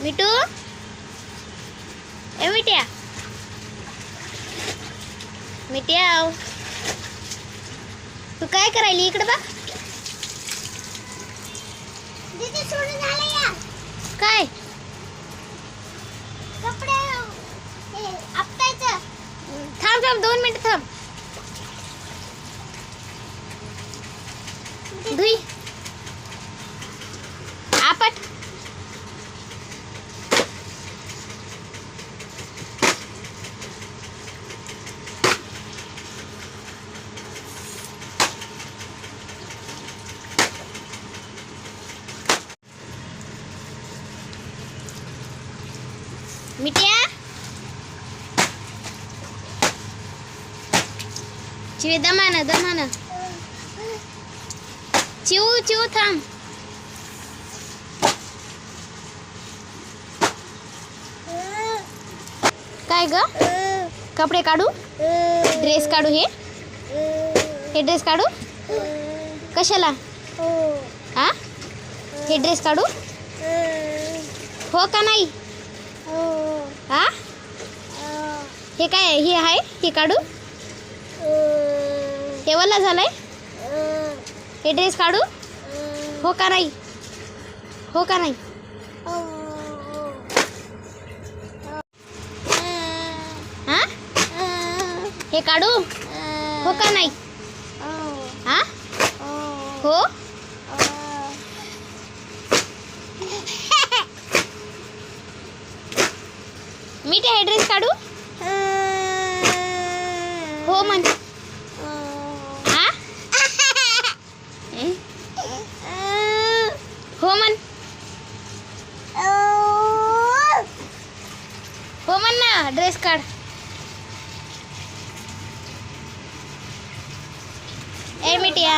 मिठू ए मिठ्या मिठ्या तू काय करायली इकडे बघ दीदी सोडून झालं या काय कपडे हे आपटायचं थांब थांब 2 मिनिट थांब धुई आपट मिठ्या चिवे दमाना दमाना चिऊ चिऊ थांब काय ग कपडे काढू ड्रेस काढू हे ड्रेस काढू कशाला हा हे ड्रेस काढू हो का नाही हा हे काय हे आहे हे काढू हे वाला झालंय हे ड्रेस काढू हो का नाही हो का नाही हा हे काढू हो का नाही हा हो मिठ्या हे ड्रेस काढू हो म्हण हा हो म्हण हो म्हण ना ड्रेस काढ ए मिठ्या